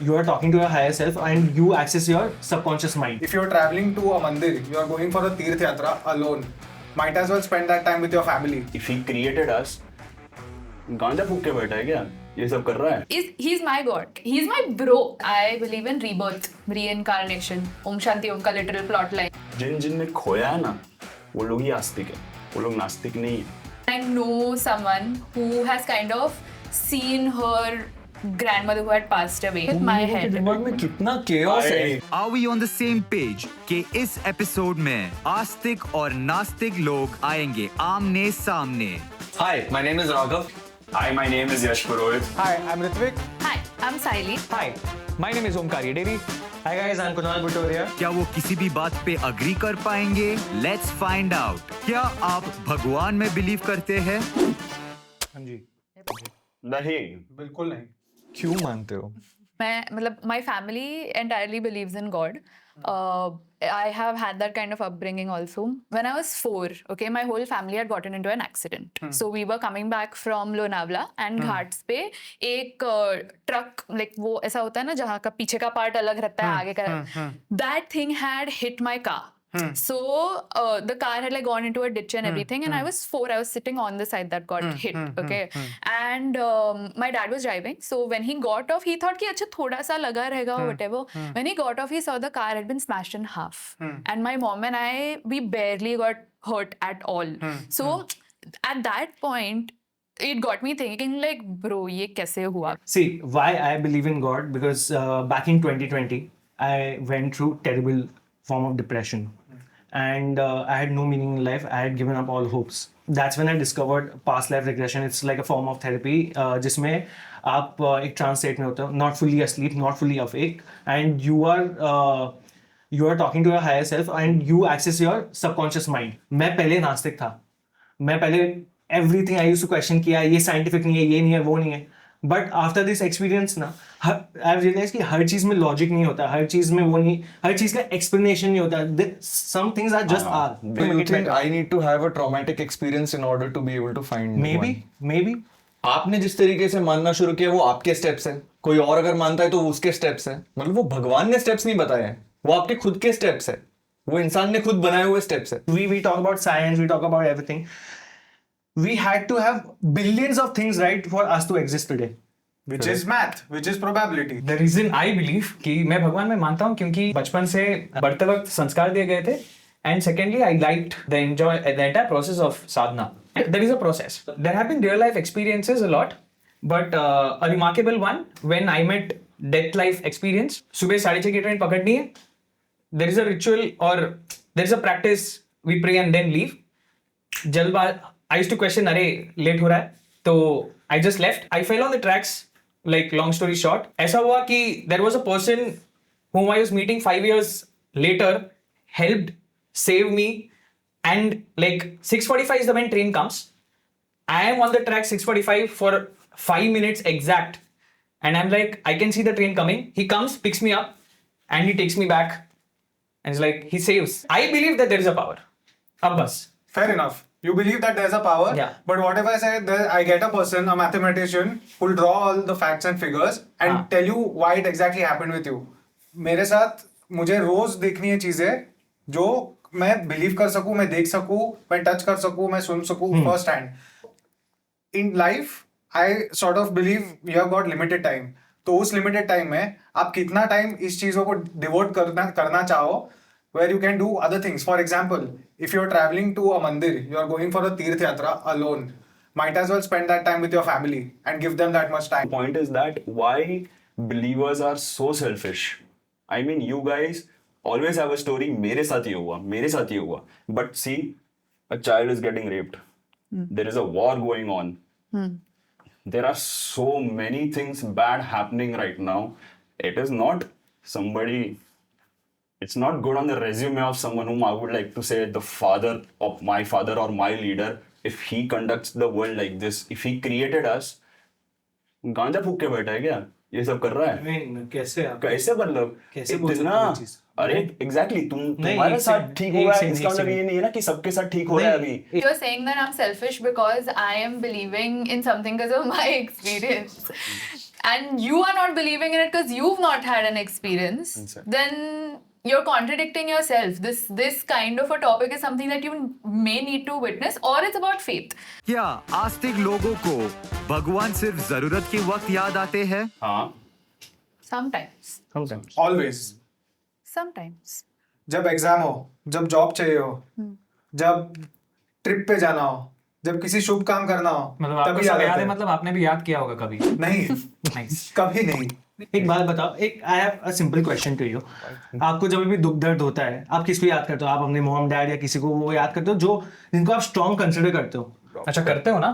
you are talking to your higher self and you access your subconscious mind. If you're traveling to a mandir, you are going for a Tirth Yatra alone. Might as well spend that time with your family. If he created us, गांजा फूक के बैठा है क्या? ये सब कर रहा है? He's my god. He's my bro. I believe in rebirth, reincarnation. Om Shanti Om का literal plot line. जिन ने खोया है ना, वो लोग ही आस्तिक है. वो लोग नास्तिक नहीं है. I know someone who has kind of seen her grandmother who had passed away with my head. दिमाग में कितना chaos है. Are we on the same page कि इस एपिसोड में आस्तिक और नास्तिक लोग आएंगे आमने सामने. Hi, my name is Raghav. Hi, my name is Yash Purohit. Hi, I'm Ritvik. Hi, I'm Saili. Hi, my name is Omkari Devi. Hi guys, I'm Kunal Bhutoria. क्या वो किसी भी बात पे अग्री कर पाएंगे? Let's find out. क्या आप भगवान में बिलीव करते हैं? हाँ जी. नहीं. बिल्कुल नहीं. क्यों मानते हो? My family entirely believes in God. I have had that kind of upbringing also. When I was 4, okay, my whole family had gotten into an accident. So we were coming back from Lonavala and Ghats पे एक truck, like वो ऐसा होता है ना जहाँ का पीछे का पार्ट अलग रहता है आगे का, that thing had hit my car. So the car had like gone into a ditch and everything, and I was 4. I was sitting on the side that got hit. Okay, and my dad was driving. So when he got off, he thought कि अच्छा थोड़ा सा लगा रहेगा whatever. When he got off, he saw the car had been smashed in half, and my mom and I, we barely got hurt at all. So at that point, it got me thinking like, bro, ये कैसे हुआ? See, why I believe in God? Because back in 2020, I went through terrible form of depression. And I had no meaning in life. I had given up all hopes. That's when I discovered past life regression. It's like a form of therapy जिसमें आप एक trance state में होते हो, not fully asleep, not fully awake, and you are talking to your higher self and you access your subconscious mind. मैं पहले नास्तिक था. मैं पहले everything I used to question किया, ये scientific नहीं है, ये नहीं है, वो नहीं है. बट आफ्टर दिस एक्सपीरियंस ना आई रियलाइज कि हर चीज में लॉजिक नहीं होता, हर चीज में वो नहीं, हर चीज का एक्सप्लेनेशन नहीं होता. Some things are just are. Do you think I need to have a traumatic experience in order to be able to find Maybe. आपने जिस तरीके से मानना शुरू किया वो आपके स्टेप्स हैं. कोई और अगर मानता है तो उसके स्टेप्स हैं. मतलब वो भगवान ने स्टेप्स नहीं बताए हैं, वो आपके खुद के स्टेप्स हैं. वो इंसान ने खुद बनाए हुए स्टेप्स हैं. We talk about science, we talk about everything. We had to have billions of things right for us to exist today. Which is math, which is probability. The reason I believe कि मैं भगवान में मानता हूँ क्योंकि बचपन से बढ़ते वक्त संस्कार दिए गए थे. And secondly, I liked the entire process of sadhana. There is a process. There have been real life experiences a lot, but a remarkable one when I met death life experience. सुबह 6:30 की train पकड़नी है. There is a ritual or there is a practice. We pray and then leave. जल्दबाज I used to question अरे late हो रहा है तो I just left. I fell on the tracks. Like long story short, ऐसा हुआ कि there was a person whom I was meeting 5 years later, helped save me, and like 6:45 is the when train comes. I am on the track 6:45 for 5 minutes exact, and I'm like I can see the train coming. He comes, picks me up, and he takes me back, and it's like he saves. I believe that there is a power. Ab bas. Fair enough. You believe that there's a power, Yeah. but what if I say that I get a person, a mathematician, who'll draw all the facts and figures and tell you why it exactly happened with you? मेरे साथ मुझे रोज देखनी है चीजें जो मैं believe कर सकूं, मैं देख सकूं, मैं टच कर सकूं, मैं सुन सकूं first hand. In life I sort of believe you have got limited time. तो उस लिमिटेड टाइम में आप कितना टाइम इस चीजों को डिवोट करना चाहो, where you can do other things. For example, if you're traveling to a mandir, you're going for a Tirth Yatra alone. Might as well spend that time with your family and give them that much The time. point is that why believers are so selfish. I mean, you guys always have a story. मेरे साथ ये हुआ, मेरे साथ ये हुआ. But see, a child is getting raped. There is a war going on. There are so many things bad happening right now. It is not somebody. It's not good on the resume of someone whom I would like to say the father of my father or my leader. If he conducts the world like this, if he created us, गांजा फूक के बैठा है क्या? ये सब कर रहा है? कैसे आप कैसे मतलब कैसे बोल सकते इतना? हो ये चीज? अरे एग्जैक्टली तुम्हारे एक साथ सेकंड, ठीक एक हो रहा है, सेकंड, इसका एक मतलब ये सेकंड। नहीं है ना कि सबके साथ ठीक हो रहा है अभी। You're saying that I'm selfish because I am believing in something because of my experience. And you are not believing in it because you've not had an experience. Exactly. Then you're contradicting yourself. This kind of a topic is something that you may need to witness, or it's about faith. क्या आस्तिक लोगों को भगवान सिर्फ जरूरत के वक्त याद आते हैं? हाँ Sometimes. Sometimes. Always Sometimes. जब एग्जाम हो, जब जॉब चाहिए हो, जब ट्रिप पे जाना हो, जब किसी शुभ काम करना हो, मतलब आपको तभी सब याद याद आते है, हैं। मतलब आपने भी याद किया होगा कभी? नहीं, Nice. कभी नहीं। एक बात बताओ, एक I have a simple question to you. आपको जब भी दुख दर्द होता है, आप किसको याद करते हो? आप अपने मॉम डैड या किसी को वो याद करते हो जो जिनको आप स्ट्रॉन्ग कंसिडर करते हो? अच्छा करते हो ना?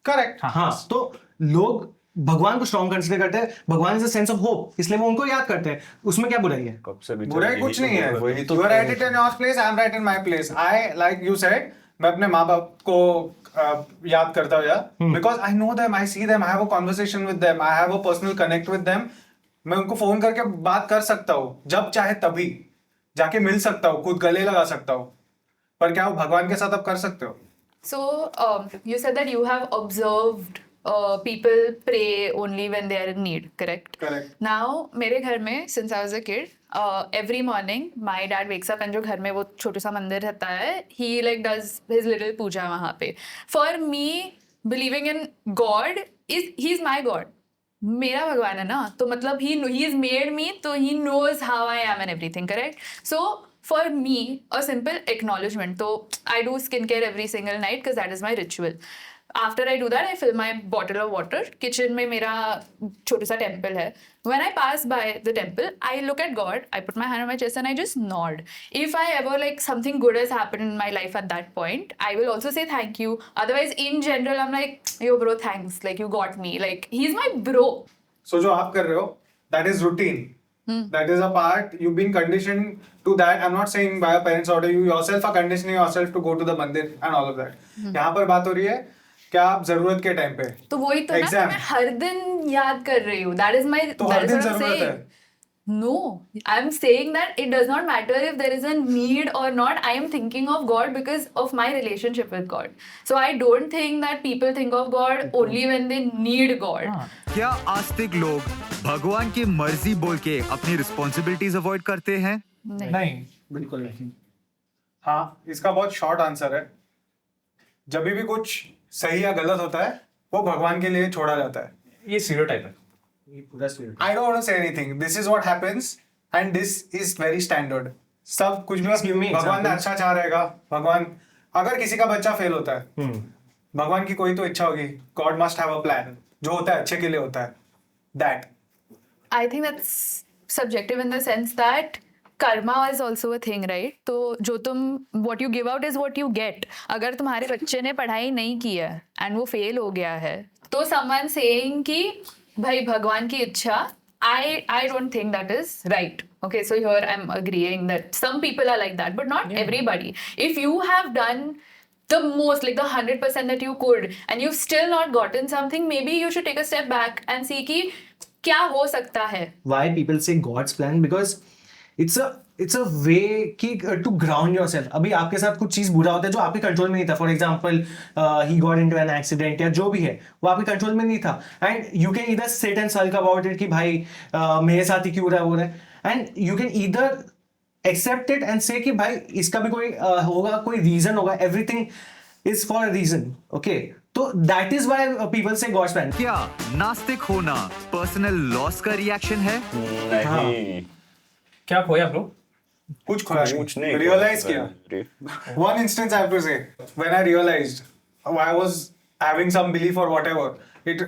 करेक्ट। हाँ, तो लोग भगवान को स्ट्रॉन्ग कंसिडर करते हैं। भगवान is a sense of hope, इसलिए वो उनको याद करते हैं। उसमें क्या बुराई है? कब से बुराई कुछ नहीं है। वही तो You are right in your place, I am right in my place. I, like you said, मैं अपने माँ बाप को याद करता हूँ यार, because I know them, I see them, I have a conversation with them, I have a personal connect with them. मैं उनको फोन करके बात कर सकता हूँ, जब चाहे तभी जाके मिल सकता हूँ, खुद गले लगा सकता हूँ। पर क्या वो भगवान के साथ आप कर सकते हो? So, you said that you have observed people pray only when they are in need, correct? Correct. Now, मेरे घर में, since I was a kid, every morning my dad wakes up and जो घर में वो छोटा सा मंदिर रहता है, he like does his little पूजा वहाँ पे. For me, believing in God he's my God. मेरा भगवान है ना, तो मतलब he's made me, तो he knows how I am and everything, correct? So for me, a simple acknowledgement. So I do skincare every single night because that is my ritual. After I do that, I fill my bottle of water. Kitchen में मेरा छोटा सा temple है. When I pass by the temple, I look at God, I put my hand on my chest and I just nod. If I ever like something good has happened in my life at that point, I will also say thank you. Otherwise, in general, I'm like, yo bro, thanks. Like you got me. Like he's my bro. So जो आप कर रहे हो, that is routine. That is a part you've been conditioned to that. I'm not saying by your parents order, you yourself are conditioning yourself to go to the मंदिर and all of that. यहाँ पर बात हो रही है क्या आप जरूरत के टाइम पे तो वही तो ना Exam. मैं हर दिन याद कर रही हूँ. That is my. तो that हर is दिन what I'm जरूरत saying. है. No, I'm saying that it does not matter if there is a need or not. I am thinking of God because of my relationship with God. So I don't think that people think of God only when they need God. क्या आस्तिक लोग भगवान की मर्जी बोल के अपनी responsibilities avoid करते हैं? नहीं. बिल्कुल नहीं। हाँ, इसका बहुत शॉर्ट आंसर है. जब भी कुछ सही या गलत होता है वो भगवान के लिए छोड़ा जाता है. ये स्टीरियोटाइप है. ये पूरा sweet. I don't want to say anything. This is what happens and this is very standard. सब कुछ Please give me भी भगवान ने examples. अच्छा चाह रहेगा. भगवान अगर किसी का बच्चा फेल होता है, भगवान की कोई तो इच्छा होगी. God must have a plan. जो होता है अच्छे के लिए होता है. That. I think that's subjective in the sense that karma is also a thing, right? तो जो तुम what you give out is what you get. अगर तुम्हारे बच्चे ने पढ़ाई नहीं की है and वो फेल हो गया है, तो someone saying कि भाई भगवान की इच्छा, I don't think that is right. Okay, so here I'm agreeing that some people are like that, but not everybody. If you have done the most, like the 100% that you could, and you've still not gotten something, maybe you should take a step back and see कि क्या हो सकता है. Why people say God's plan? Because it's a way कि to ground yourself. अभी आपके साथ कुछ चीज बुरा होता है जो आपके कंट्रोल में नहीं था. For example he got into an accident या जो भी है वो आपके कंट्रोल में नहीं था. And you can either sit and sulk about it कि भाई मेरे साथ ही क्यों हो रहा है. And you can either accept it and say कि भाई इसका भी कोई होगा, कोई रीजन होगा. Everything is for a reason. Okay. तो that is why people say God's plan. क्या नास्तिक होना पर्सनल लॉस का रिएक्शन है? नहीं क्या खोया ब्रो? कुछ खोया कुछ नहीं realize खोया. किया. One instance I have to say, when I realized I was having some belief or whatever,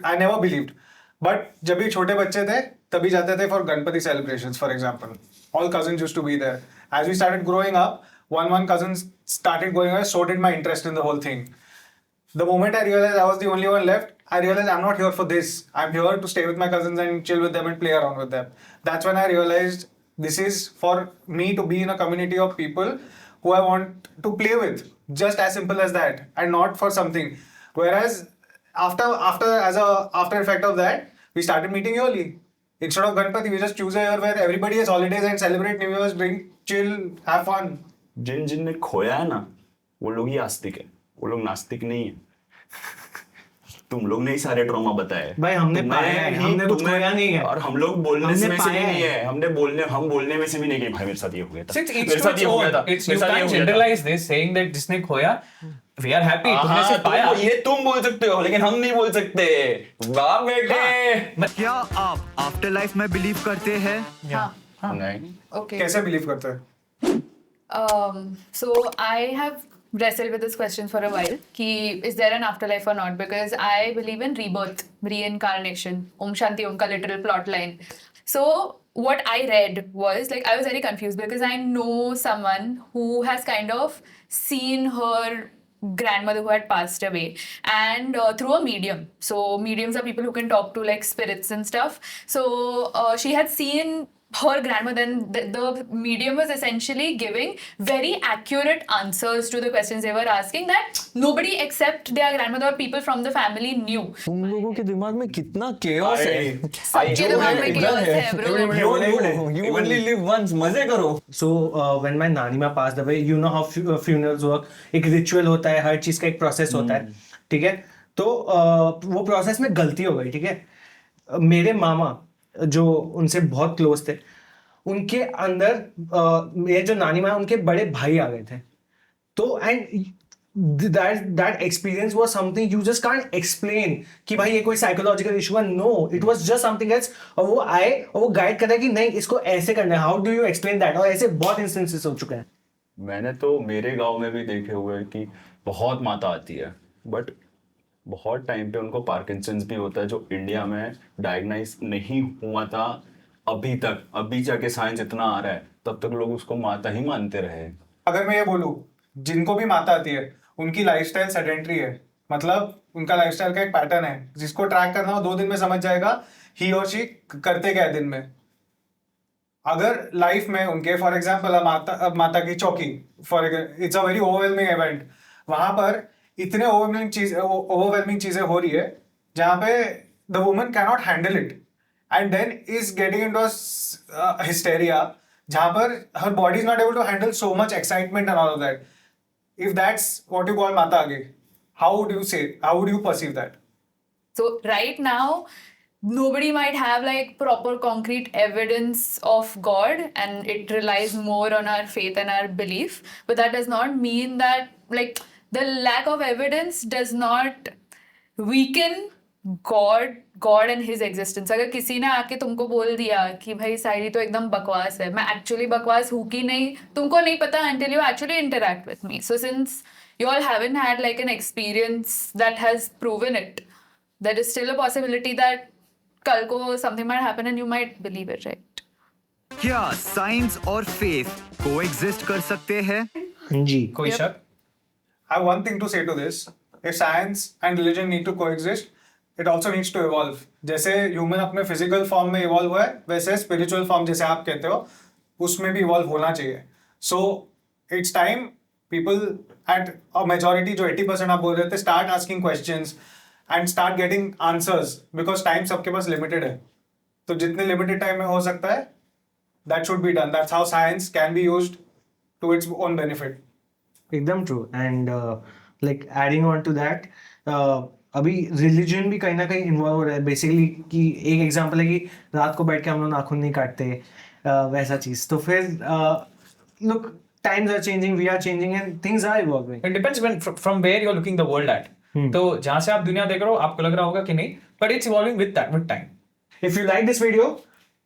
I never believed. But जब भी छोटे बच्चे थे तभी जाते थे for Ganpati celebrations, for example. All cousins used to be there. As we started growing up, one cousin started going away, so did my interest in the whole thing. The moment I realized I was the only one left, I realized I'm not here for this. I'm here to stay with my cousins and chill with them and play around with them. That's when I realized this is for me to be in a community of people who I want to play with. Just as simple as that, and not for something. Whereas after effect of that, we started meeting early. Instead of Ganpati, we just choose a year where everybody has holidays and celebrate New Year's, drink, chill, have fun. जिन ने खोया है ना, वो लोग ही आस्तिक है, वो लोग नास्तिक नहीं है. तुम लोग ने ही सारे ट्रॉमा बताए. भाई, हमने तुम्हें पाया है, ही- हमने कुछ तुम्हें- खोया नहीं है. और हम लोग बोलने हमने में से भी पाया नहीं है. है. हम बोलने में से भी नहीं कि भाई मेरे साथ ये हो गया था. See, it's मेरे to साथ its ये हो गया own. था. It's, मेरे you साथ ये can't हो गया था. generalize this saying that जिसने खोया, we are happy, तुमने हाँ, से पाया. ये तुम बोल सकते हो, लेकिन हम नहीं बोल सकते. बाप बेटे. क्या आप आफ्टर लाइफ में बिलीव करते हैं? हाँ. नहीं. Okay. कैसे बिलीव करते हैं? So I have wrestled with this question for a while. Ki, is there an afterlife or not? Because I believe in rebirth, reincarnation. Om Shanti Om ka literal plot line. So what I read was like I was very confused because I know someone who has kind of seen her grandmother who had passed away and through a medium. So mediums are people who can talk to like spirits and stuff. So she had seen her grandmother, and the medium was essentially giving very accurate answers to the questions they were asking that nobody except their grandmother or people from the family knew. तुम लोगों के दिमाग में कितना chaos है. सबके दिमाग में chaos है, bro. You only live once. मजे करो. So when my नानी माँ passed away, you know how funerals work. एक ritual होता है, हर चीज का एक process होता है, ठीक है? तो वो process में गलती हो गई, ठीक है? मेरे मामा जो उनसे बहुत क्लोज थे, उनके अंदर मेरे जो नानी माँ उनके बड़े भाई आ गए थे. तो and that experience was something you just can't explain कि भाई ये कोई psychological issue है. No, it was just something else. और वो आए और वो गाइड कर रहा है कि नहीं इसको ऐसे करना है. How do you explain that? और ऐसे बहुत instances हो चुके हैं. मैंने तो मेरे गांव में भी देखे हुए हैं कि बहुत माता आती है, बट बहुत टाइम पे उनको पार्किंसंस भी होता है जो इंडिया में डायग्नाइज नहीं हुआ था अभी तक. अभी जाके साइंस इतना आ रहा है, तब तक लोग उसको माता ही मानते रहे. अगर मैं ये बोलूं, जिनको भी माता आती है उनकी लाइफस्टाइल सेडेंटरी है. मतलब उनका लाइफस्टाइल का एक पैटर्न है जिसको ट्रैक करना हो 2 दिन में समझ जाएगा ही और शी करते क्या है दिन में. अगर लाइफ में उनके फॉर एग्जाम्पल अब माता की चौकी for it's a very overwhelming event. वहां पर इतने ओवरवेलमिंग चीजें हो रही है जहां पे the woman can not handle it and then is getting into hysteria जहां पर her body is not able to handle so much excitement and all of that. If that's what you call माता आगे, how would you perceive that? So right now, nobody might have like proper concrete evidence of God, and it relies more on our faith and our belief. But that does not mean that like the lack of evidence does not weaken God and his existence. अगर किसी ने आके तुमको बोल दिया कि भाई शायरी तो एकदम बकवास है, मैं एक्चुअली बकवास हूँ कि नहीं तुमको नहीं पता until you actually interact with me. So since you all haven't had like an experience that has proven it, there is still a possibility that कल को something might happen and you might believe it, right? क्या science और faith coexist कर सकते हैं? जी. कोई शक? I have one thing to say to this. If science and religion need to coexist, it also needs to evolve. जैसे human अपने physical form में evolve हुआ है, वैसे spiritual form जैसे आप कहते हो, उसमें भी evolve होना चाहिए. So it's time people at a majority जो 80% आप बोल रहे थे, start asking questions and start getting answers because time सबके पास limited है. तो जितने limited time में हो सकता है, that should be done. That's how science can be used to its own benefit. एकदम true. And like adding on to that, अभी रिलीजन भी कहीं ना कहीं इन्वॉल्व हो रहा है बेसिकली. कि एक एग्जांपल है कि रात को बैठ के हम लोग नाखून नहीं काटते, वैसा चीज. तो फिर look, times are changing, we are changing and things are evolving. It depends from where you're looking the world at. तो जहां से आप दुनिया देख रहे हो आपको लग रहा होगा कि नहीं, but it's evolving with time. If you like this video,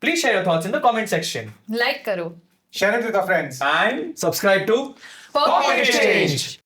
Please share your thoughts in the comment section. Like करो. Share it with your friends. And Subscribe to Pocket Exchange.